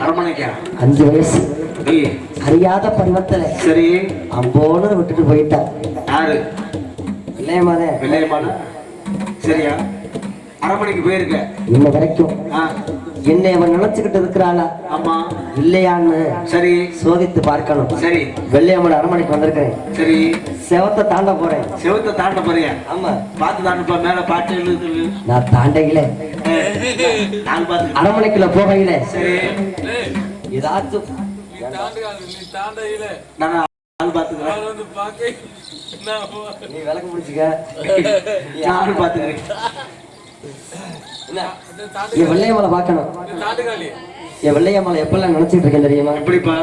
அரமனைக்கா 5 வயசு அறியாத பருவத்துல சரி அம்போன்னு விட்டுட்டு போயிட்டா. யாரு? இல்லையமாதே. இல்லையமான சரியா? அரமனைக்கு போயிருக்க இன்ன வரைக்கும் என்னை அவன் நினைச்சுக்கிட்டு இருக்கிறாளா? ஆமா இல்லையான்னு சரி சோதித்து பார்க்கணும். சரி வெள்ளையம்மன் அரமனைக்கு வந்திருக்கேன். சரி செவத்தை தாண்ட போறேன். செவத்தை தாண்ட போறியா? ஆமா பார்த்து தாண்டப்பா. மேல பாட்டு எழுது. நான் தாண்டையில நான் பார்த்து அரமனைக்குள்ள போகையில சரி ஏதாச்சும் நீ விளக்க முடிச்சுக்க. நானும் பாத்துக்கிறேன். என் வெள்ளையம்மலை பார்க்கணும். என் வெள்ளையம்மலை எப்பெல்லாம் நினைச்சிட்டு இருக்கேன் தெரியுமா? எப்படிப்பா?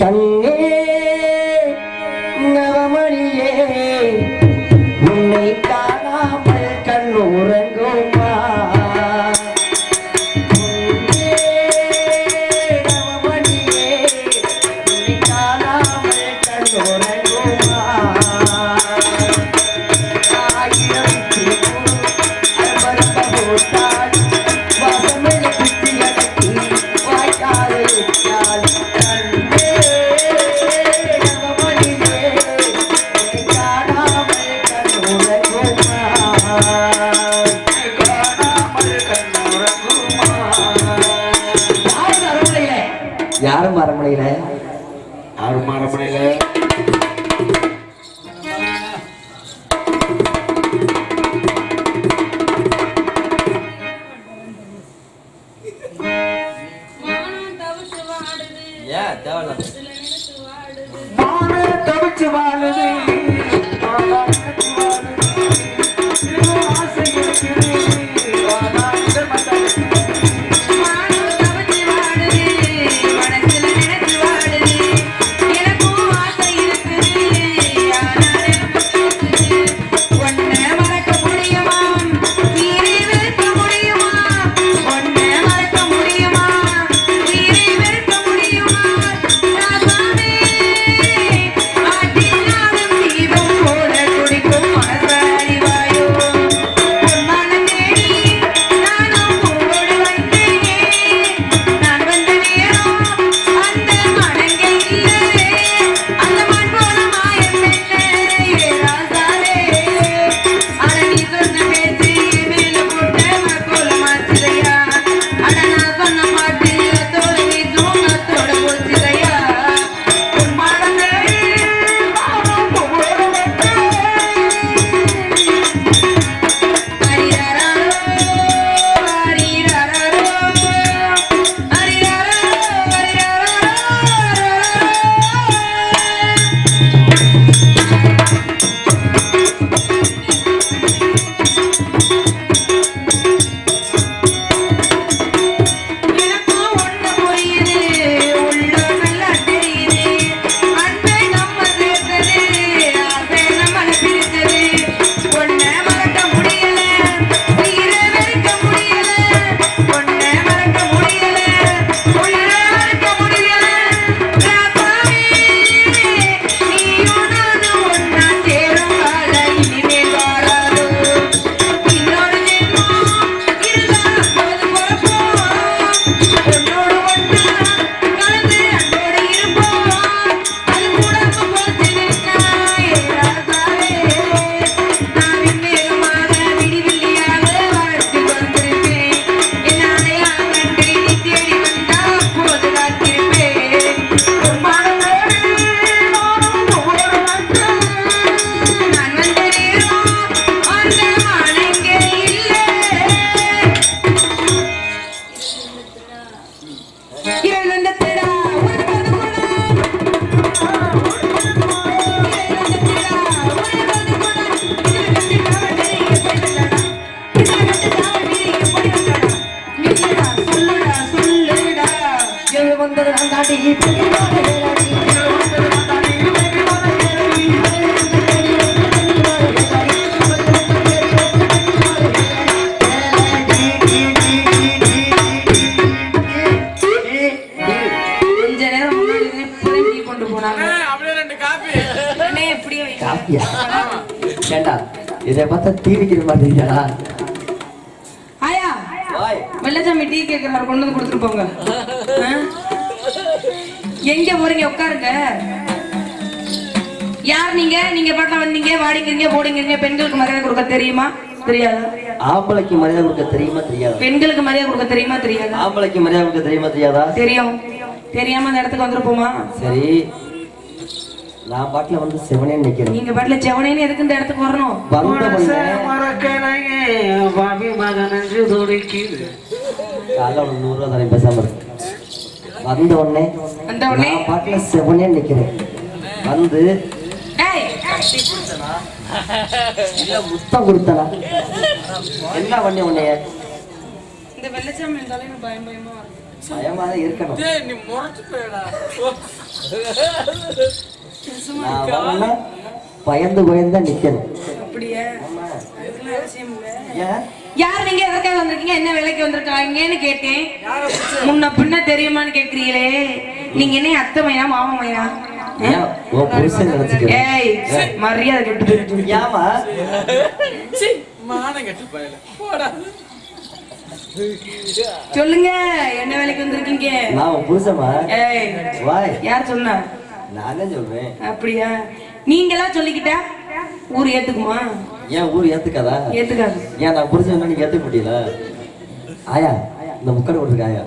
கண்ணே நவமணியே உன்னை காணாமல் கண்ணுறங்குமா? யாரும் அரமனையில யாரும் அரமனையில தவிச்சு வாழுது. இதை பார்த்தா தீவிக்கிற மாட்டீங்களா? வாய். வெள்ளச்சாமி டீ கேட்கிறாரு, கொண்டு வந்து கொடுத்துட்டு போங்க. எங்க போறீங்க? உட்காருங்க. யார் நீங்க? நீங்க பாட்டா வந்தீங்க, வாடிங்கிறீங்க, போடிங்கிறீங்க. பெண்களுக்கு மரியாதை கொடுக்க தெரியுமா தெரியாதா? ஆம்பளைக்கு மரியாதை கொடுக்க தெரியுமா தெரியாதா? பெண்களுக்கு மரியாதை கொடுக்க தெரியுமா தெரியாதா? ஆம்பளைக்கு மரியாதை கொடுக்க தெரியுமா தெரியாதா? தெரியும். தெரியாம அந்த இடத்துக்கு வந்துருப்போமா? சரி, நான் பாட்டுல வந்து செவனே நிக்கிறேன். நீங்க பாட்டுல செவனேன்னு எதுக்கு இந்த இடத்துக்கு வரணும்? வந்த உடனே பாவி மகனஞ்சு துடிக்குது. காலைல ஒரு 100 ரூபா தரேன், பேசாம இருக்கு. வந்த உடனே நான் பாட்டுல செவனே நிக்கிறேன். வந்து ஏய், இல்ல முத்தம் கொடுத்தனா என்ன பண்ணி உன்னைய? இந்த வெள்ளச்சாமி இருந்தாலே எனக்கு பயம் பயமா இருக்கு. பயமா தான் இருக்கணும். நீ முறைச்சு போயடா. நான் வரல, பயந்து பயந்து நிக்கணும். அப்படியே அதுக்கெல்லாம் அவசியம் இல்ல. ஏன்? யார் நீங்க? எதற்காக வந்திருக்கீங்க? என்ன வேலைக்கு வந்திருக்காங்கன்னு கேட்டேன். முன்ன பின்ன தெரியுமான்னு கேக்குறீங்களே. நீங்க என்ன அத்தை மையா மாமா மையா? ஏன் உன் புருஷன் நினைச்சுக்க? ஏய், மரியாதை கெட்டு போயிட்டு. ஏமா மானம் கெட்டு போயல போடா. சொல்லுங்க, என்ன வேலைக்கு வந்திருக்கீங்க? நான் உன் புருஷமா? ஏய், வாய். யார் சொன்னா? நான் தான் சொல்றேன். அப்படியா? நீங்களா சொல்லிக்கிட்டா ஊர் ஏத்துக்குமா? ஏன் ஊர் ஏத்துக்காதா? ஏத்துக்காது. ஏன் நான் புருஷன் நீங்க ஏத்துக்க முடியல? ஆயா, இந்த முக்கடை கொடுத்துருக்க ஆயா,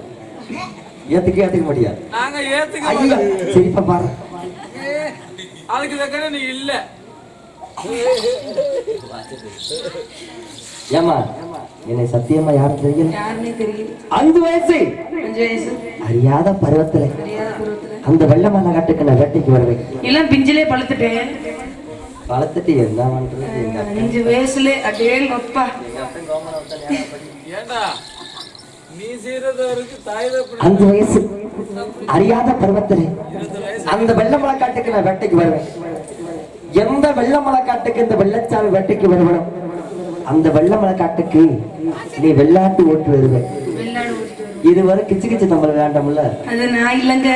ஏத்துக்க மாட்டியா? நாங்க ஏத்துக்க ஐயா மாட்டோம். சரிப்பா பாரு. அதுக்கு தக்கன நீ இல்ல. ஏமா என்னை சத்தியமா யாரும் தெரியல. யாருன்னே தெரியல. 5 வயசு 5 வயசு அறியாத பருவத்துல தெரியாத பருவத்துல அந்த வெள்ளை மலை காட்டுக்கு நான் வேட்டைக்கு வருவேன். எல்லாம் பிஞ்சிலே பழுத்துட்டேன். வளர்த்துட்டு என்ன பண்றது? எங்க அப்பா 5 வயசுல அடே அப்பா. ஏண்டா நீ செய்யறது இருக்கு தாய் தப்பு. 5 வயசு அறியாத பருவத்துல அந்த வெள்ளை மலை காட்டுக்கு நான் வேட்டைக்கு வருவேன். எந்த வெள்ளை மலை காட்டுக்கு இந்த வெள்ளச்சாமி வேட்டைக்கு வருவனும் அந்த வெள்ளை மலை காட்டுக்கு நீ வெள்ளாட்டு ஓட்டு வருவேன். வெள்ளாடு ஓட்டிட்டு வருவேன். இதுவரை கிச்சு கிச்சு நம்மள வேண்டாம்ல. அது நான் இல்லங்க.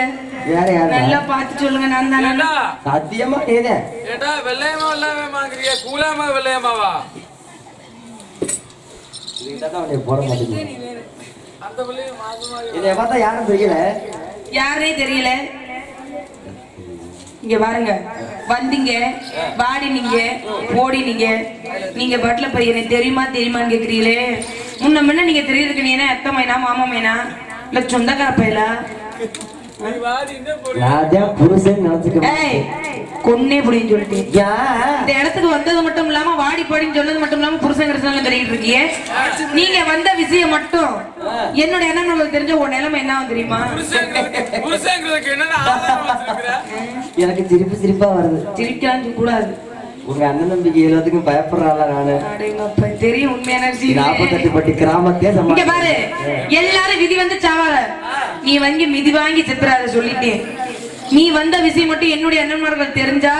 வேற யாரு? நல்லா பார்த்து சொல்லுங்க. நான் தானே. ஏண்டா சத்தியமா நீதான். ஏண்டா வெள்ளையமா வெள்ளையமாங்கிறியா? கூலாமா வெள்ளையமாவா? நீதான் அவனை போட மாட்டேங்குது. அந்த வெள்ளையும் மாதமா இதை பார்த்தா யாரும் தெரியல. யாரே தெரியல. இங்க பாருங்க, வந்தீங்க, வாடினீங்க, போடினீங்க. நீங்க பாட்டுல போய் எனக்கு தெரியுமா தெரியுமான்னு கேக்குறீங்களே. முன்ன முன்ன நீங்க தெரியுதுக்கு நீ என்ன அத்தை மைனா மாமா மைனா இல்ல சொந்தக்கார பையலா? நீ வாடி என்ன போடு. நான் தான் புருஷன் நினைச்சுக்க. ஏய், கொன்னே புடின்னு சொல்லிட்டு ஏன்? இந்த இடத்துக்கு வந்தது மட்டும் இல்லாம வாடி போடின்னு சொன்னது மட்டும் இல்லாம புருஷன் கிருஷ்ணன் தெரியிட்டு இருக்கீங்க. நீங்க வந்த விஷயம் மட்டும் என்னோட என்ன உங்களுக்கு தெரிஞ்ச உன் நிலைமை என்ன தெரியுமா? புருஷங்களுக்கு என்னன்னா ஆதாரம் வச்சிருக்கிற? எனக்கு சிரிப்பா வருது. சிரிக்கலாம் கூடாது. உங்க அண்ணன் தம்பிக்கு எல்லாத்துக்கும் பயப்படுறாளா நானு? அடேங்கப்பா, தெரியும் உண்மையான விஷயம். 48 பட்டி கிராமத்தே இங்க பாரு, எல்லாரும் விதி வந்து சாவாத. நீ வாங்கி மிதி வாங்கி செத்துறாத சொல்லிட்டேன். நீ வந்த விஷயம் மட்டும் என்னுடைய அண்ணன்மார்கள் தெரிஞ்சா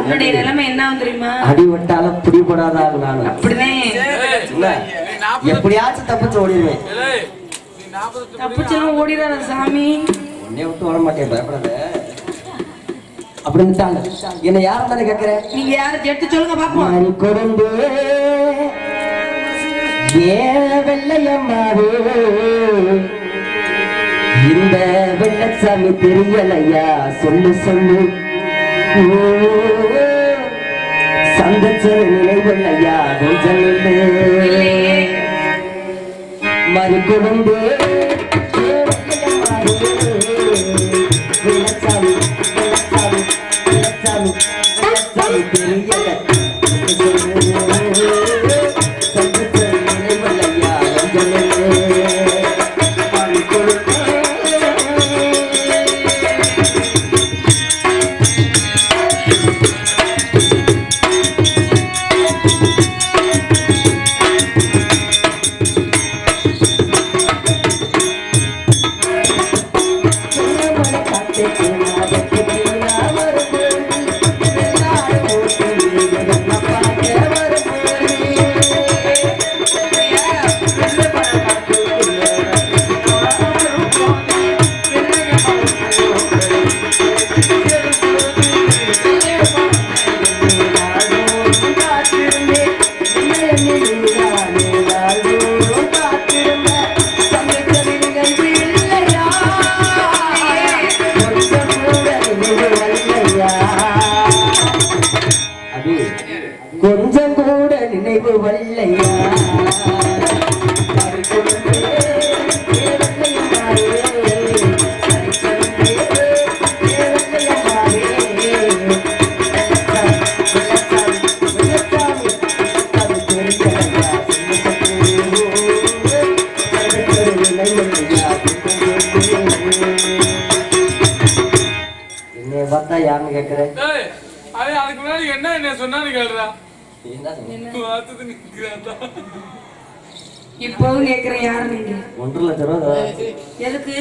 உன்னுடைய நிலைமை என்ன தெரியுமா? அடி விட்டாலும் பிடிபடாதா நானு. அப்படிதான். இல்ல, எப்படியாச்சும் தப்பிச்சு ஓடிடுவேன். ஏய், நீ 48 தப்பிச்செல்லாம் ஓடிடாத சாமி. உன்னை விட்டு ஓட மாட்டேன், பயப்படாத. அப்படின்ட்டாங்க. என்ன யாரும் தானே கேட்கிறேன்? நீங்க யாரும் எடுத்து சொல்லுங்க பாப்போம். மாறி கொடுந்து ஏ வெள்ளையம்மாவே, இந்த வெள்ளச்சாமி தெரியலையா? சொல்லு சொல்லு. சந்தச்ச நினைவல்லையா? கொஞ்சம் இல்லையே. மாறி கொடுந்து நீ என்ன சொன்னான்னு கேளுடா. என்ன சொன்னீங்க? வார்த்தை நிக்கிறான்டா. இப்பவும் கேக்குறேன் யாரு நீங்க? 1 லட்சம் ரூபாய் எதுக்கு?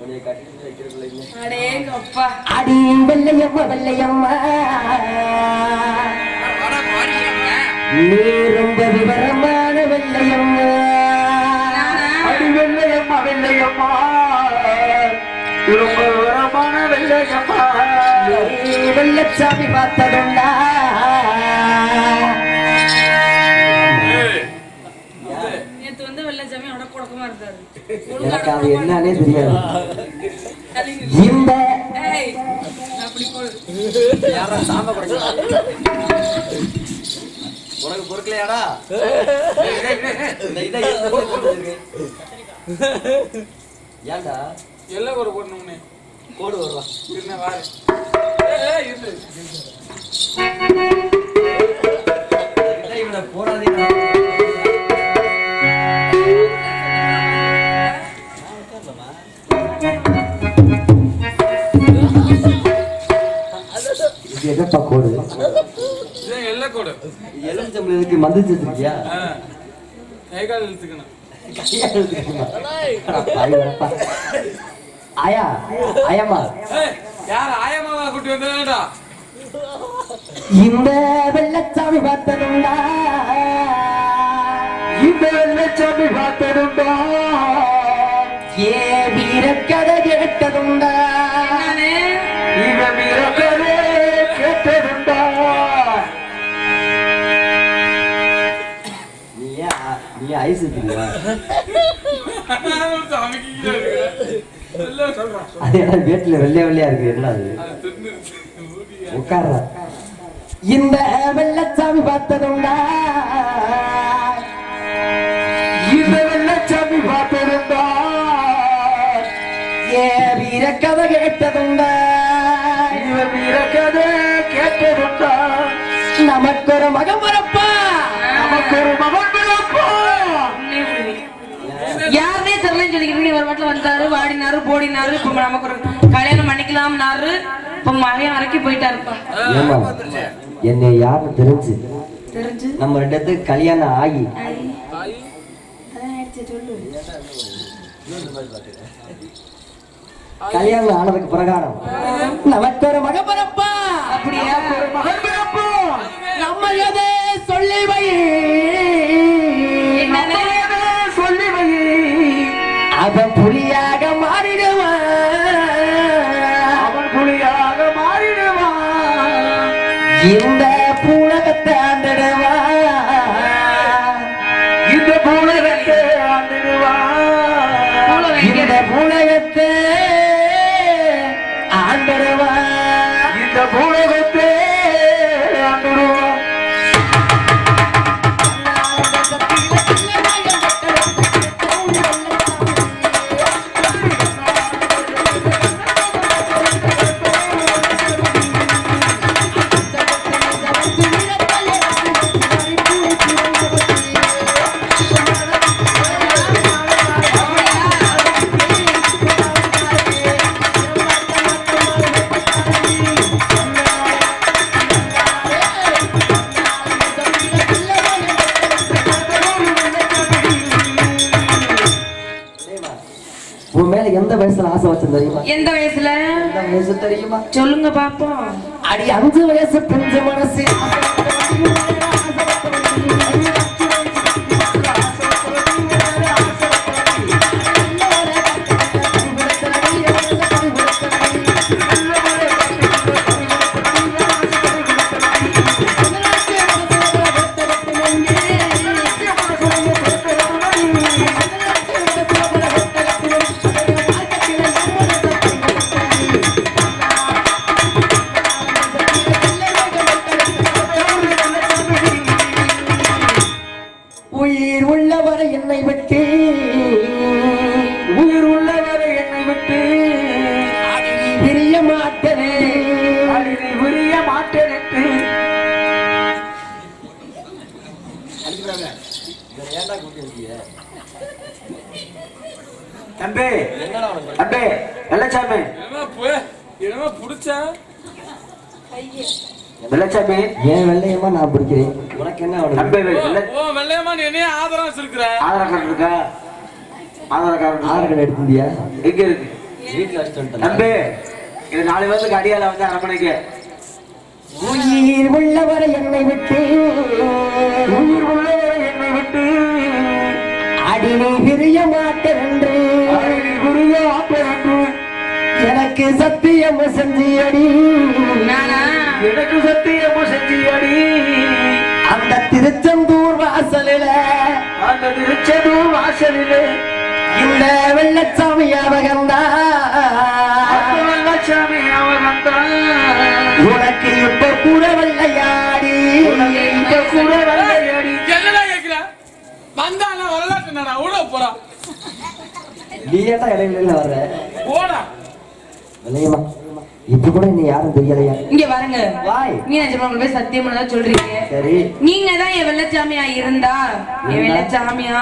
உன்னை கட்டிட்டு வைக்கிறதுல அடேங்க அப்பா. அடி வெள்ளையம்மா வெள்ளையம்மா நீ ரொம்ப விவரமான வெள்ளையம்மா. அடி வெள்ளையம்மா வெள்ளையம்மா ரொம்ப விவரமான வெள்ளையம்மா நீ வெள்ளச்சாமி பார்த்ததுண்டா? நேத்து வந்து வெள்ளச்சாமி அடக்கொடக்கமா இருந்தாரு. எனக்கு அது என்னன்னே தெரியாது. இந்த ஏய் அப்படி போடு. யாரா சாம குறைச்சா உனக்கு பொறுக்கலையாடா? இந்த இதை ஏன்டா எல்லாம் ஒரு போடணும்னே கோடு வருவா என்ன வாரு. இரு. இவனை போடாதீங்க. இது என்னப்பா கோடு? இதான் எல்லை கோடு. எலுமிச்சம்பளத்துக்கு மந்து வச்சிருக்கியா? கைகால் இழுத்துக்கணும். ஆயா ஆயாமா யார் ஆயமாவா கூட்டி வந்தா? இந்த வெள்ளச்சாமி பார்த்ததுண்டா? இந்த வெள்ளச்சாமி பார்த்ததுண்டா? ஏ வீரக்கதை கேட்டதுண்டா? இவ வீரக்கதை கேட்டதுண்டா? நீ ஐஸ் இல்லையா? சாமிக்கு கீழே இருக்கிற. எல்லாம் சொல்றான். அது என்ன வீட்டுல வெள்ளையா வெள்ளையா இருக்கு? என்ன அது? உட்கார்ற. இந்த வெள்ளச்சாமி பார்த்ததுண்டா? இந்த வெள்ளச்சாமி பார்த்ததுண்டா? ஏ வீரக்கதை கேட்டதுண்டா? இவ வீரக்கதை கேட்டதுண்டா? நமக்கு ஒரு மகன் பிறப்பா, நமக்கு ஒரு மகன் பிறப்பா. யாருனே தெரியலன்னு சொல்லிக்கிறீங்க. ஒரு வாட்டில வந்தாரு, வாடினாரு, போடினாரு. இப்ப நமக்கு ஒரு கல்யாணம் பண்ணிக்கலாம்னாரு. இப்ப மகன் வரைக்கும் போயிட்டாருப்பா. என்னை யாருன்னு தெரிஞ்சு நம்ம 2 பேத்துக்கு கல்யாணம் ஆகி கல்யாணம் ஆனதுக்கு பிரகாரம் நமக்கு ஒரு மகன் பிறப்பா. அப்படியா? ஒரு மகன் பிறப்பா. நம்ம எதை சொல்லி வை, என்னன்னு? சொல்லி வை, அவன் புலியாக மாறிடுவான். அவன் புலியாக மாறிடுவான். இந்த பூலகத்தை ஆண்டுடுவான். இந்த பூலகத்தை ஆண்டுடுவான். இந்த பூலகத்தை ஆண்டுடுவான். இந்த பூலகத்தை ஆண்டுடுவான். உன் மேல எந்த வயசுல ஆசை வச்சேன் தெரியுமா? எந்த வயசுல? எந்த வயசு தெரியுமா? சொல்லுங்க பாப்போம். அடி 5 வயசு பிஞ்சு மனசு. உயிர் உள்ளவரை என்னை விட்டு, உயிர் உள்ளவரை என்னை விட்டு விரிய மாட்டேனே, விரிய மாட்டேனே. தம்பி தம்பி வெள்ளச்சாமி என்னமா புடிச்சா வெள்ளச்சாமி ஏன் வெள்ளையம்மா நான் பிடிக்கிறேன் உனக்கு என்ன ஓ வெள்ளையம்மா நீ என்ன ஆதாரம் வச்சிருக்கிற? ஆதார் கார்டு இருக்கா? ஆதார் கார்டு எடுத்தியா? எங்க இருக்கு? வீட்டுல வச்சுட்டு தம்பி இது 4 பேருக்கு அடியால வந்து அரமணைக்கு உயிர் உள்ளவரை என்னை விட்டு அடினை பிரிய மாட்டேன் என்று எனக்கு சத்தியம் செஞ்சியடி எனக்கு சத்தியம் செஞ்சியடி அந்த திருச்செந்தூர் வாசலில இந்த வெள்ளச்சாமி அவகந்தா உனக்கு இப்ப கூட வெள்ளையாடி என்னடா கேக்குற? வந்தானா வரலாற்று நானா ஓட போறா? நீ ஏட்டா இடையில வர்ற போடா வெள்ளையம்மா இப்ப கூட நீ யாரும் தெரியலையா? இங்க பாருங்க வாய் நீ நிஜமாவே சத்தியம் தான் சொல்றீங்க. சரி நீங்க தான் என் வெள்ளச்சாமியா இருந்தா என் வெள்ளச்சாமியா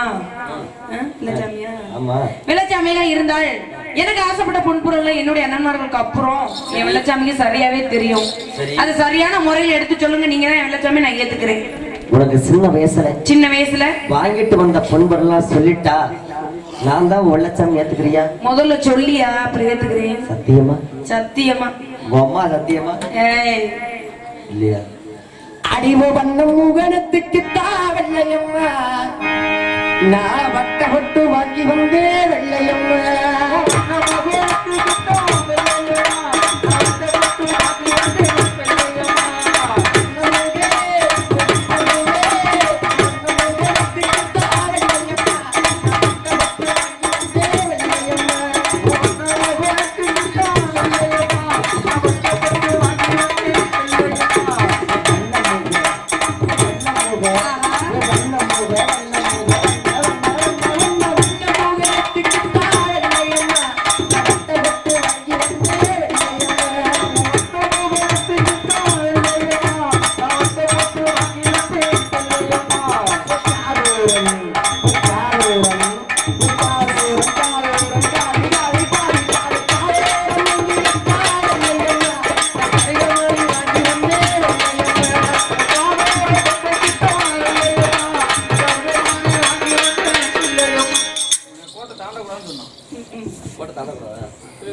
வெள்ளச்சாமியா ஆமா வெள்ளச்சாமியா இருந்தால் எனக்கு ஆசைப்பட்ட பொன்பொருள் என்னுடைய அண்ணன்மார்களுக்கு அப்புறம் என் வெள்ளச்சாமிக்கு சரியாவே தெரியும். அது சரியான முறையில் எடுத்து சொல்லுங்க. நீங்க தான் என் வெள்ளச்சாமி நான் ஏத்துக்கிறேன். உனக்கு சின்ன வயசுல வாங்கிட்டு வந்த பொன்பொருள்லாம் சொல்லிட்டா நான் தான் வெள்ளச்சாமி ஏத்துக்கிறியா? முதல்ல சொல்லியா அப்புறம் ஏத்துக்கிறேன். சத்தியமா? சத்தியமா. அம்மா சத்தியமா? இல்லையா? அடிமு வண்ணம் முகனத்துக்கு வெள்ளையம்மா நான் வட்டப்பட்டு வாங்கி வந்தே வெள்ளையம்மா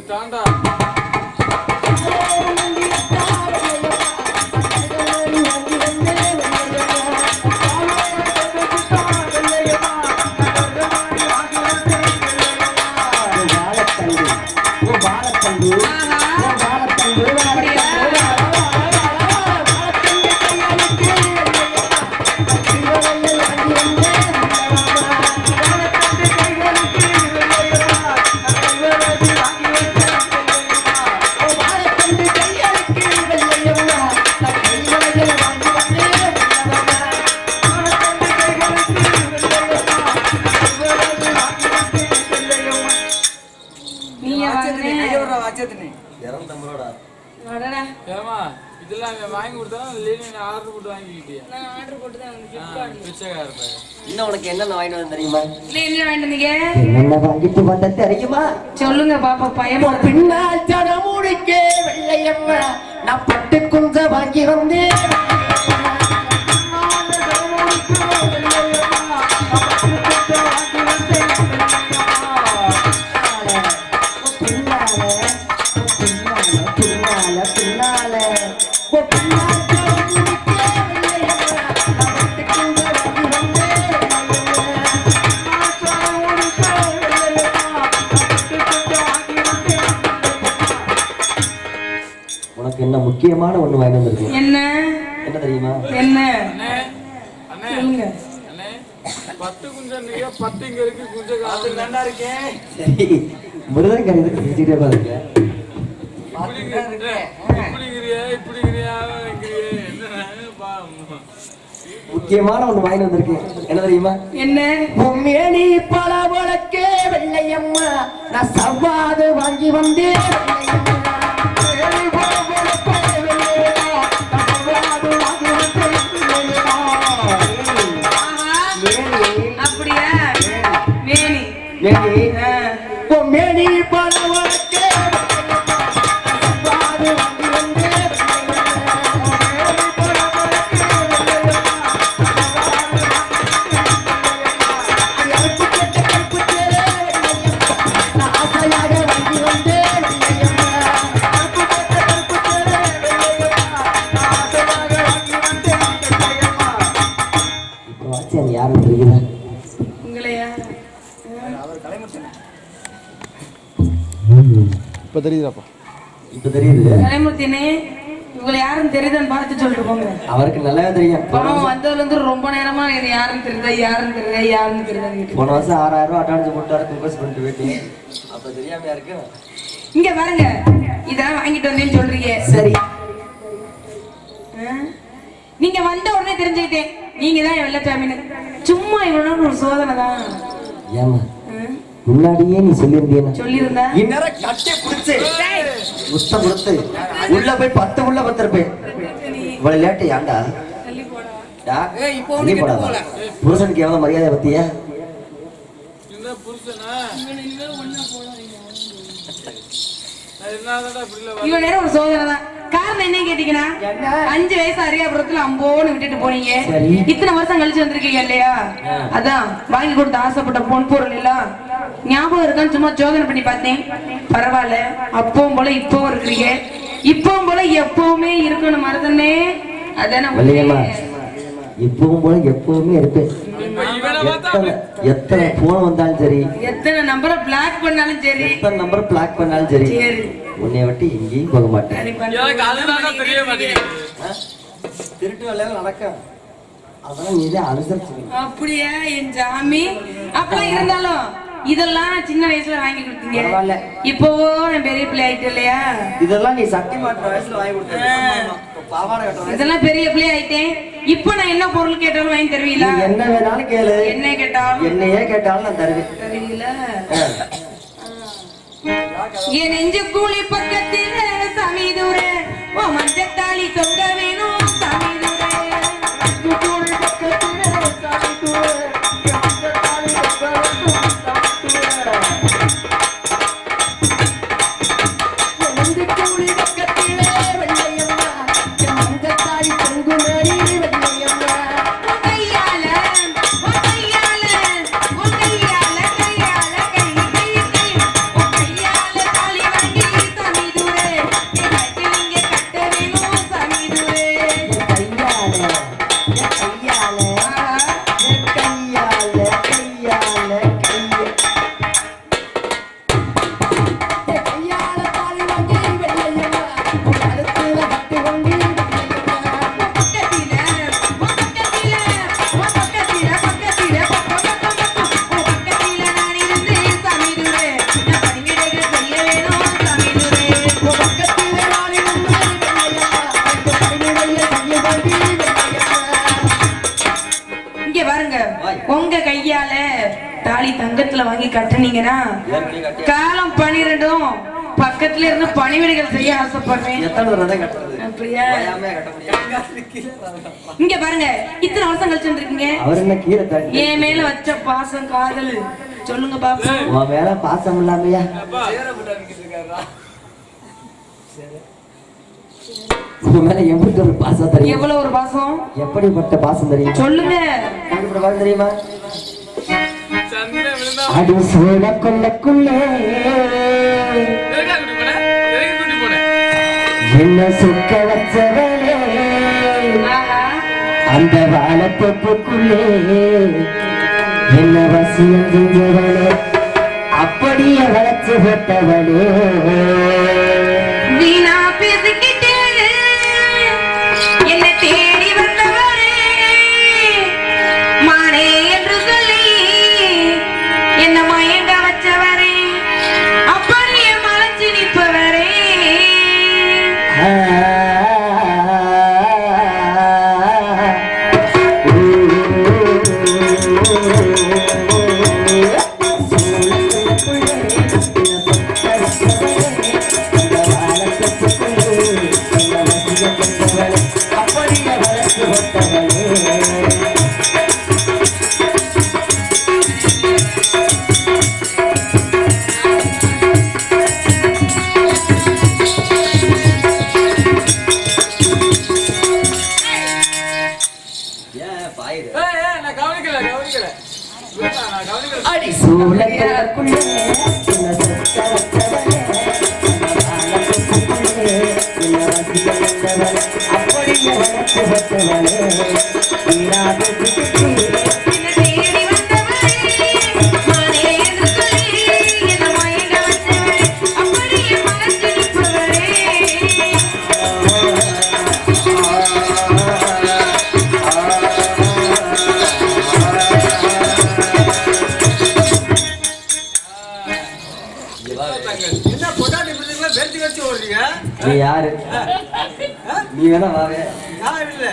தாண்டா வாங்கி கொடுத்தா ஆர்டர் போட்டு வாங்கிக்கிட்டியா? நான் ஆர்டர் போட்டு தான் இன்னும் உனக்கு என்னென்ன வாங்கிட்டு வந்து தெரியுமா? என்ன வாங்கிட்டீங்க? என்னென்ன வாங்கிட்டு வந்த தெரியுமா? சொல்லுங்க பாப்பா. பயமா பின்னால் தடமுடிக்கே வெள்ளையம்மா நான் பட்டு குஞ்ச வாங்கி வந்தேன் உனக்கு என்ன முக்கியமான ஒண்ணு வாங்கி வந்திருக்கேன். என்ன என்ன தெரியுமா? என்ன அண்ணே பத்து குஞ்சம் பத்து இங்க இருக்கு குஞ்ச காசு நல்லா இருக்கேன். சரி முருகன் கறி செஞ்சுட்டே பாருங்க. முக்கியமான ஒண்ணு வாங்கி வந்திருக்கேன். என்ன தெரியுமா? என்ன? பொம்மேனி பல வழக்கே வெள்ளையம்மா நான் சவ்வாது வாங்கி வந்தேன் அப்படியா? மேனி பொம்மேனி பல வழக்கே சவ்வாது வாங்கி வந்தேன் இப்போ தெரியுதாப்பா? இப்ப தெரியுது. கலைமூர்த்தினே இவங்களை யாருன்னு தெரியுதான்னு பார்த்து சொல்லிட்டு போங்க. அவருக்கு நல்லாவே தெரியும். பாவம் வந்ததுல இருந்து ரொம்ப நேரமா இது யாருன்னு தெரியுதா போன வருஷம் 6000 ரூபாய் அட்வான்ஸ் போட்டாரு, ரிக்வெஸ்ட் பண்ணிட்டு போயிட்டீங்க. அப்ப தெரியாமையா இருக்கு. இங்க பாருங்க, இதெல்லாம் வாங்கிட்டு வந்தேன்னு சொல்றீங்க. சரி, நீங்க வந்த உடனே தெரிஞ்சுக்கிட்டேன் நீங்க தான் வெள்ளச்சாமின்னு. சும்மா இவனோட ஒரு சோதனை தான். ஏமா முன்னாடியே நீ சொல்லியிருந்தா இந்நேரம் கட்டி புடிச்சு முத்த கொடுத்து உள்ள போய் 10 உள்ள பத்திருப்பேன். இவ்வளவு லேட்டு ஏன்டா? புருஷனுக்கு எவ்வளவு மரியாதை பத்தியா? இவன் நேரம் ஒரு சோதனை தான். காரணம் என்ன கேட்டீங்கன்னா, 5 வயசு அரியாபுரத்துல அம்போன்னு விட்டுட்டு போனீங்க. இத்தனை வருஷம் கழிச்சு வந்திருக்கீங்க இல்லையா? அதான் வாங்கி கொடுத்து ஆசைப்பட்ட பொன் பொருள் எல்லாம் ஞாபகம் இருக்கான்னு சும்மா சோதனை பண்ணி பார்த்தேன். பரவாயில்ல, அப்பவும் போல இப்பவும் இருக்கிறீங்க, இப்பவும் போல எப்பவுமே இருக்கணும் மருதனே. அதானே இப்பவும் போல எப்பவுமே இருப்பேன். எத்தனை போன் வந்தாலும் சரி, எத்தனை நம்பரை பிளாக் பண்ணாலும் சரி, எத்தனை நம்பர் பிளாக் பண்ணாலும் சரி, உன்னை விட்டு எங்கேயும் போக மாட்டேன். திருட்டு வேலையில நடக்கும், அதெல்லாம் நீ அனுசரிச்சு. அப்படியா என் சாமி? அப்பெல்லாம் இருந்தாலும் இதெல்லாம் சின்ன வயசுல வாங்கி கொடுத்தீங்க. இப்போ என் பெரிய பிள்ளை ஆயிட்டு இல்லையா? இதெல்லாம் நீ சக்தி மாற்ற வயசுல வாங்கி கொடுத்த. இதெல்லாம் பெரிய பிள்ளை ஆயிட்டேன். இப்போ நான் என்ன பொருள் கேட்டாலும் வாங்கி தருவீங்களா? என்ன வேணாலும் கேளு. என்ன கேட்டாலும், என்னையே கேட்டாலும் நான் தருவேன். தருவீங்களா? என் நெஞ்சு கூலி பக்கத்தில் சாமி தூர ஓ மஞ்சத்தாளி தொங்க வேணும் சாமி தூர. கூலி பக்கத்தில் சாமி தூர மஞ்சத்தாளி தொங்க வேணும் சாமி தூர. என் நெஞ்சு கூலி பக்கத்தில் வெள்ளையம்மா என் மஞ்சத்தாளி தொங்கு மேரி வெள்ளையம்மா. கையால கையால கையால கையால கை கை கை கையால தாலி வாங்கி சாமி தூரே நீங்க கட்ட வேணும் சாமி தூரே. கையால உங்க கையால தாலி தங்கத்துல வாங்கி கட்டுனீங்கன்னா காலம் 12 பக்கத்துல இருந்து பணிவிடைகள் செய்ய ஆசைப்படுறேன். அப்படியா? இங்க பாருங்க, இத்தனை வருஷம் கழிச்சு வந்திருக்கீங்க. என் மேல வச்ச பாசம் காதல் சொல்லுங்க பாப்பா. உன் மேல பாசம் இல்லாமையா? உன் மேல எப்படி ஒரு பாசம் தெரியும்? எவ்வளவு ஒரு பாசம்? எப்படிப்பட்ட பாசம் தெரியும் சொல்லுங்க. பாசம் தெரியுமா? அது சோழ கொள்ளக்குள்ளே என்ன சொக்க வச்சவளே, அந்த வாழத்தொப்புக்குள்ளே என்ன வசியம் செஞ்சவளே, அப்படியே வளர்ச்சி போட்டவளே. வீணா பேசிக்கிட்டு என்ன தேடி வந்தவரே, மானே என்று சொல்லி என்ன மயங்க வச்சவரே, அப்படியே மலைச்சு நிற்பவரே. அப்படியே வச்சு ஓடுறீங்க? நீ யாரு? நீ வேணா வாவே. நான் இல்ல.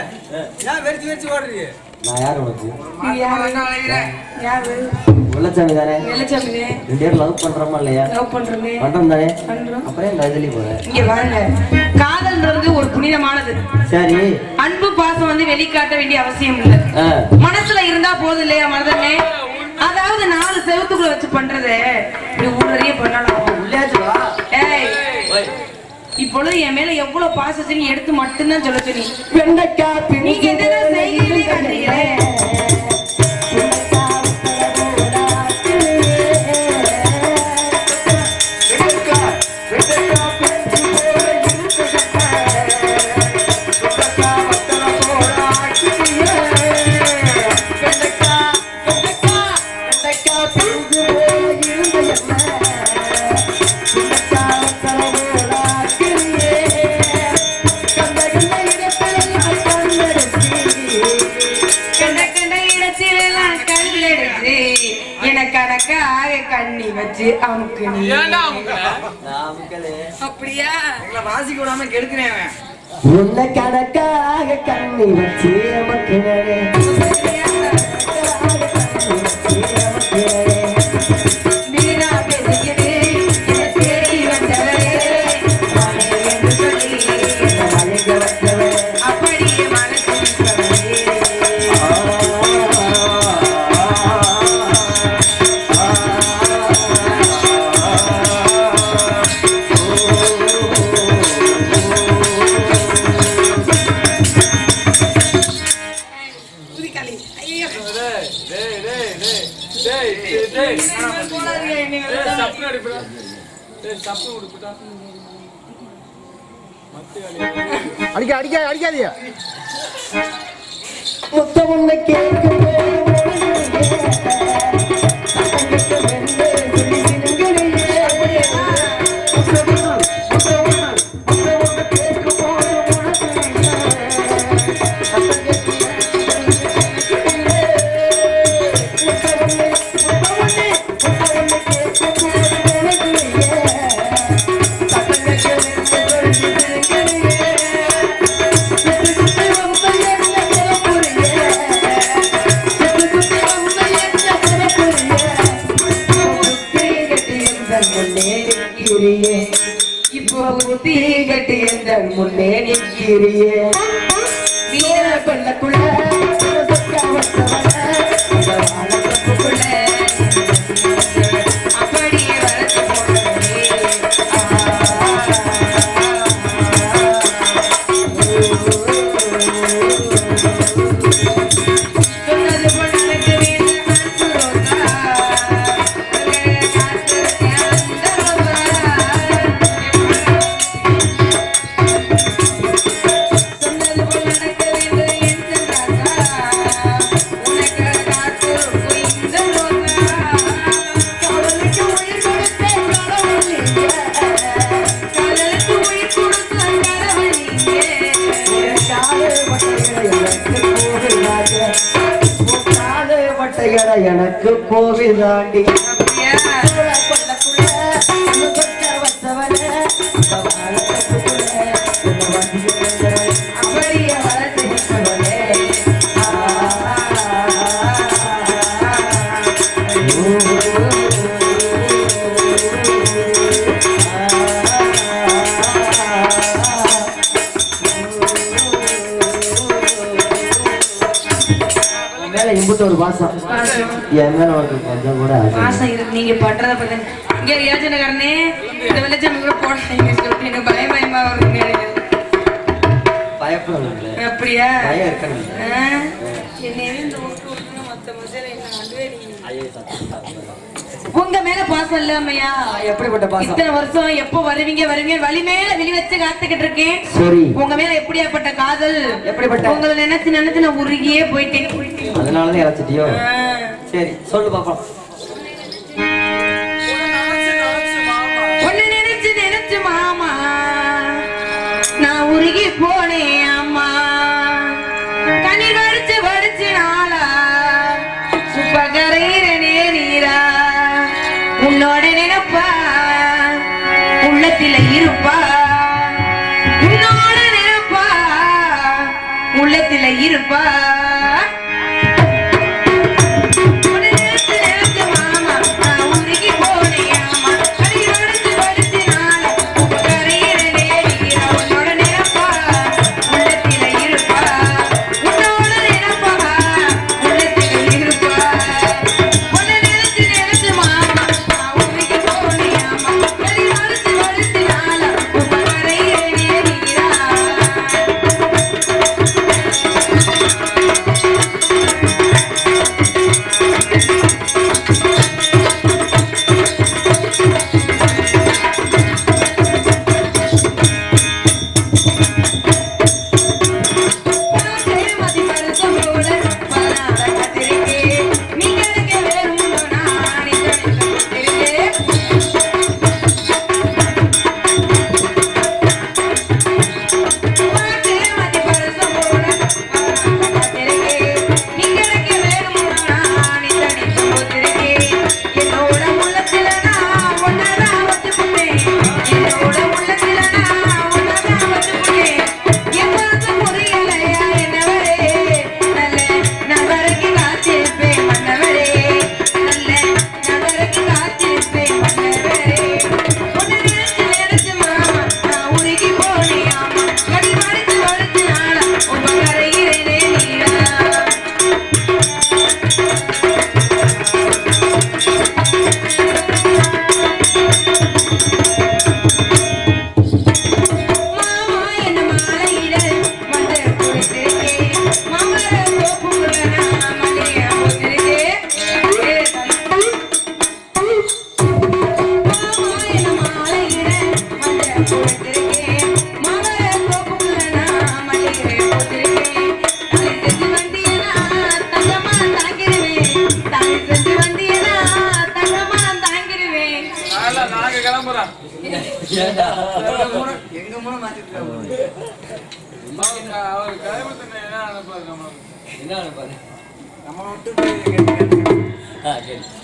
ஏன் வெறிச்சு ஓடுறீங்க? நான் யாரு உனக்கு? யாரு? வெள்ளச்சாமி தானே? வெள்ளச்சாமி. 2 பேரும் லவ் பண்றோமா இல்லையா? லவ் பண்றோமே. பண்றோம் தானே? பண்றோம். அப்புறம் எங்க இதுலி போற? இங்க வாங்க. காதல்ன்றது ஒரு புனிதமானது. சரி. அன்பு பாசம் வந்து வெளிக்காட்ட வேண்டிய அவசியம் இல்ல. மனசுல இருந்தா போதும் இல்லையா மனதனே? அதாவது 4 செவத்துக்குள்ள வச்சு பண்றது இப்படி ஊரறிய பண்ணலாம். உள்ளாச்சு வா. ஏய் இப்பொழுது என் மேல எவ்வளவு பாசத்தையும் எடுத்து மட்டும்தான் சொல்ல சொன்னி. நீங்க என்னதான் செய்கிறீங்களே காட்டுறீங்களே. கண்ணி வச்சு அமுக்கு நீ அப்படியா எங்களை வாசிக்க விடாம கெடுக்கிறேன். உன்னை கணக்காக கண்ணி வச்சு அமுக்கினே. அடிக்காதீங்க. முத்தம் உன்னை கேட்கும் இப்போ புத்தி கட்டி என்ற முன்னே நிற்கிறியே. வீர கொள்ளக்குள்ள அப்படியே வளர்த்து எனக்கு கோவில் தாண்டி ஒரு வாசம் என் மேல கொஞ்சம் கூட வாசம் இருக்கு. நீங்க பண்றத பார்த்தா இங்க யோஜனைக்காரனே இந்த வெளிச்சம் கூட போடாதீங்க சொல்லிட்டு எனக்கு பயமா வருங்க. பயப்படாதீங்களே. அப்படியா? பயம் இருக்கணும். என்னையே இந்த ஊருக்கு மொத்த மொத்தம் என்ன அண்டுவே நீ உங்க மேல பாசம் இல்லாமையா? எப்படிப்பட்ட பாசம்? இத்தனை வருஷம் எப்போ வருவீங்க வழி மேல வெளி வச்சு காத்துக்கிட்டு இருக்கேன். சரி. உங்க மேல எப்படியாப்பட்ட காதல், எப்படிப்பட்ட உங்களை நினைச்சு நான் உருகியே போயிட்டேன். அதனாலதான் இறச்சிட்டியோ? சரி சொல்லு பாப்போம். உன்னை நினைச்சு மாமா நான் உருகி போனேன். அம்மா கண்ணீர் வடிச்சு நாளா சுப்பகரையிறனே நீரா உன்னோட நினைப்பா உள்ள உள்ளத்தில இருப்பா உன்னோட நினைப்பா உள்ளத்தில இருப்பா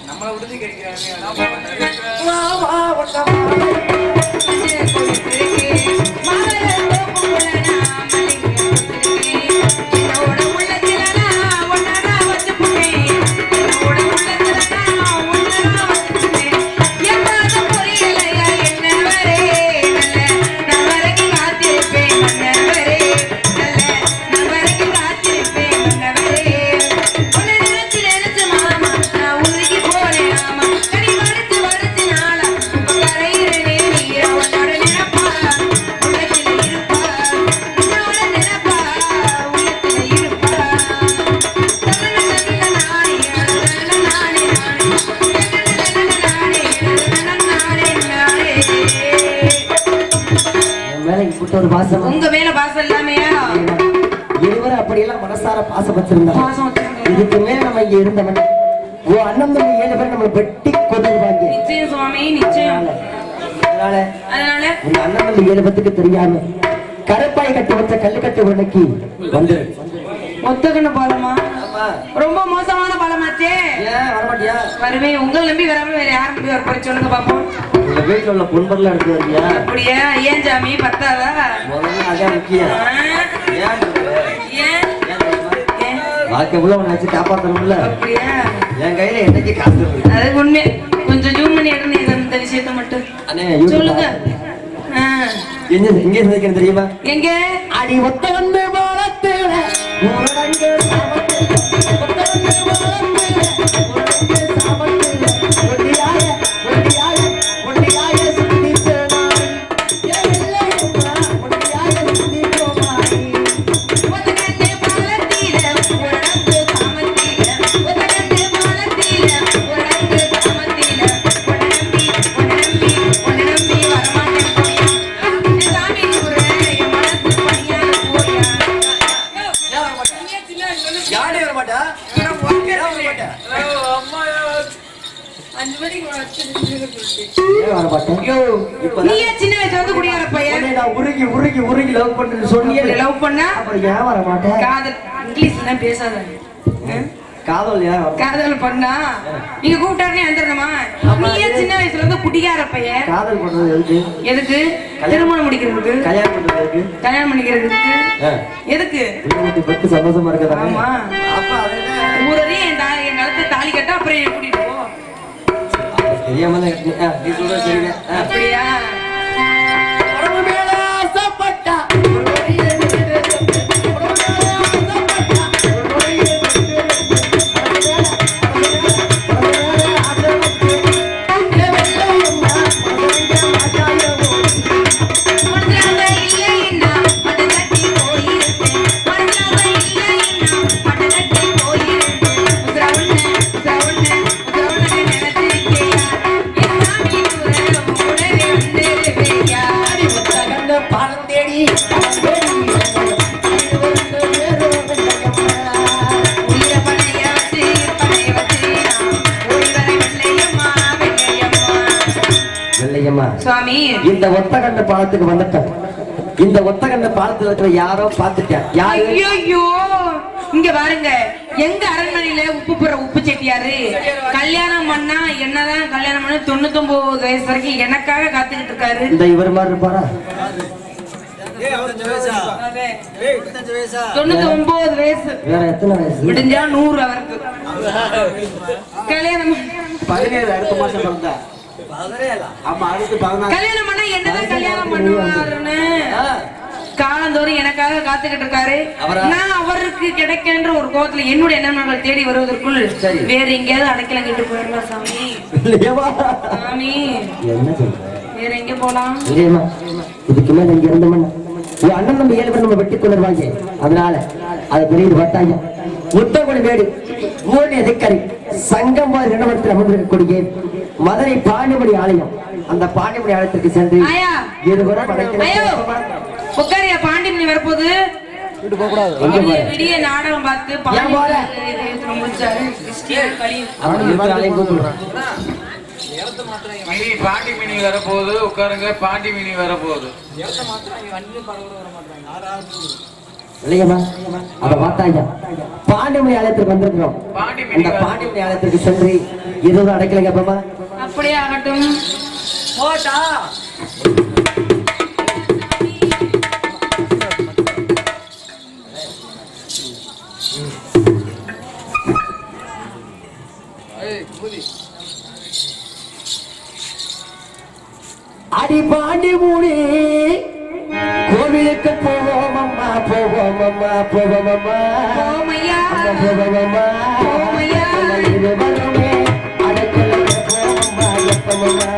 நம்மளை விடுதி கிடைக்கிறாங்க. உங்க மேல பாசம் இல்லாமையா இருவரும் அப்படியெல்லாம் மனசார பாசம் வச்சிருந்தாங்க. இதுக்கு மேல நம்ம இங்க இருந்தவன் அண்ணன் தம்பி 7 பேர் நம்ம வெட்டி கொண்டுருவாங்க. நிச்சயம் சுவாமி நிச்சயம். அதனால உங்க அண்ணன் தம்பி 7 பேருக்கு தெரியாம கருப்பாய் கட்டி வச்ச கல்லுக்கட்டு உடனே வந்து ஒத்தகண்ண பாலமா ரொம்ப மோசமான பாலமாச்சே. ஏன் வரமாட்டியா? வருவேன். உங்களை நம்பி வராம வேற யாரும் நம்பி வர போய் சொல்லுங்க பாப்போம். உங்க வீட்டுல உள்ள பொன்பர்லாம் எடுத்து வரியா? அப்படியா? ஏன் சாமி பத்தாதா? முதல்ல அதான் முக்கியம். ஏன் வாழ்க்கை உள்ள ஒண்ணு வச்சு காப்பாற்றணும்ல. அப்படியா? என் கையில என்னைக்கு காசு இருக்கு. அது உண்மை. கொஞ்சம் ஜூம் பண்ணி எடுங்க இந்த விஷயத்த மட்டும் சொல்லுங்க. எங்க சந்திக்கணும் தெரியுமா? எங்க அடி ஒத்த வந்து போலத்துல ஊரடங்கு உருகி லவ் பண்றேன்னு சொன்னீங்க. லவ் பண்ணா அப்புறம் ஏன் வர மாட்டேன்? காதல் இங்கிலீஷ்ல பேசாத. காதல் பண்ணா நீங்க கூப்பிட்டாருனே வந்துடணுமா? நீ ஏன் சின்ன வயசுல இருந்து குடிகார பையன்? காதல் பண்றது எதுக்கு? திருமணம் முடிக்கிறதுக்கு. கல்யாணம் பண்ணிக்கிறதுக்கு. எதுக்கு? சந்தோஷமா இருக்கா? ஆமா. ஊரே என் நிலத்தை தாலி கட்ட அப்புறம் என்ன கூட்டிட்டு போ. தெரியாம அப்படியா? சுவாமி, இந்த ஒத்தகண்ட பாலத்துக்கு வந்துட்டேன். இந்த ஒத்தகண்ட பாலத்துல இருக்கிற யாரோ பாத்துட்டேன். ஐயோ, இங்க பாருங்க, எங்க அரண்மனையில உப்பு செட்டியாரு கல்யாணம் பண்ணா என்னதான் கல்யாணம் பண்ண 99 வயசு வரைக்கும் எனக்காக காத்துக்கிட்டு இருக்காரு. இந்த இவர் மாதிரி இருப்பாரா? 99 வயசு. வேற எத்தனை வயசு? முடிஞ்சா 100 அவருக்கு. கல்யாணம் 17 அடுத்த மாசம் பிறந்தா. கல்யாணம் பண்ணா என்னதான் கல்யாணம் பண்ணுவாருன்னு காலந்தோறும் எனக்காக காத்துக்கிட்டு இருக்காரு. நான் அவருக்கு கிடைக்கின்ற ஒரு கோபத்துல என்னுடைய எண்ணங்கள் தேடி வருவதற்குள் வேற எங்கேயாவது அடைக்கலம் கேட்டு போயிடலாம் சாமி. சாமி, என்ன சொல்ற? வேற எங்க போலாம்? இதுக்கு மேல இங்க இருந்தோம்னா அண்ணன் நம்ம 7 பேர் நம்ம வெட்டி கொள்ளுவாங்க. அதனால அது பெரிய வட்டாயம் முத்தகுடி மேடு ஊழிய திக்கரை சங்கம்பார் நிலவரத்தில் அமர்ந்திருக்கக்கூடிய மதுரை பாண்டிமணி ஆலயம். அந்த பாண்டிமணி ஆலயத்திற்கு சென்று உட்காரியா பாண்டிமணி வரப்போது விடிய நாடகம் பார்த்து பாண்டிமணி வரப்போகுது. உட்காருங்க, பாண்டிமணி வரப்போகுது. பாண்டிமணி ஆலயத்திற்கு வந்திருக்கிறோம். அந்த பாண்டிமணி ஆலயத்திற்கு சென்று எதுவும் அடைக்கல கேப்பமா? அப்படியே ஆகட்டும். அடி பாண்டிமூடி கோவிலுக்கு போவோம் அம்மா, போவோம் அம்மா, போவோம் அம்மா, போமையா போவோம் அம்மா, போமையா வருமே அடைக்கல போவோம் அம்மா, எப்பமம்மா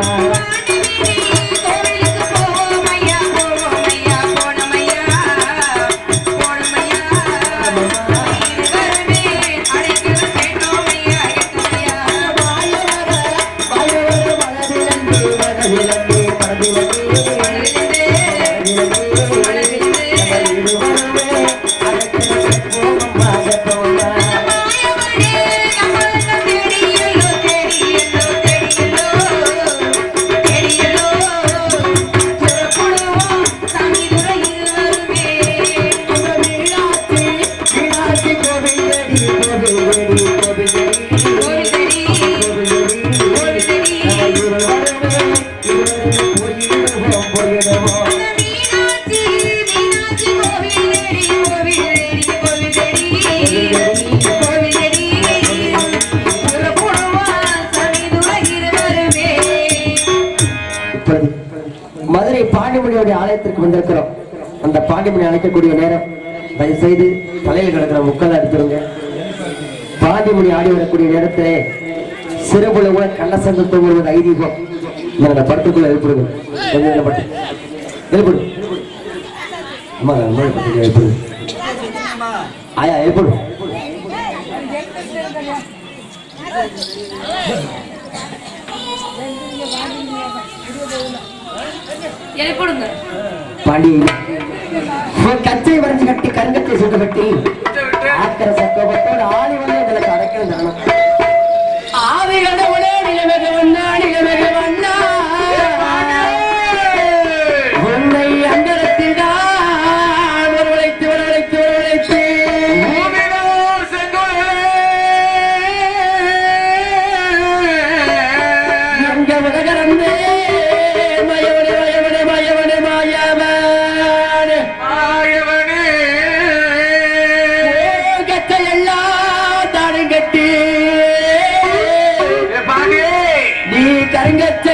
மதுரை பாண்டிமணியோட ஆலயத்திற்கு வந்திருக்கிறோம். அந்த பாண்டிமணி அழைக்கக்கூடிய நேரம் தயவு செய்து தலையில் கிடக்கிற முக்களை எடுத்துருங்க. பாண்டிமணி ஆடி வரக்கூடிய நேரத்திலே சிறுபுல கூட கள்ளசந்து தூங்குவது ஐதீகம். இந்த படத்துக்குள்ள எழுப்பிடுங்க, கொஞ்சம் பட்டு எழுப்பிடு. அம்மா எழுப்பிடு, ஆயா எழுப்பிடு. பாண்டி கச்சை வரைஞ்சு கட்டி கருங்கத்தை சுட்டு கட்டி ஆத்திர சக்கோபத்தோடு ஆளி வந்து எங்களுக்கு அடைக்கணும் தரணும். ஆதி கடவுளே நிலமக வண்ணா, நிலமக வண்ணா, உன்னை அந்தரத்தில் தான் வரவழைத்து வரவழைத்து வரவழைத்து கருங்கச்ச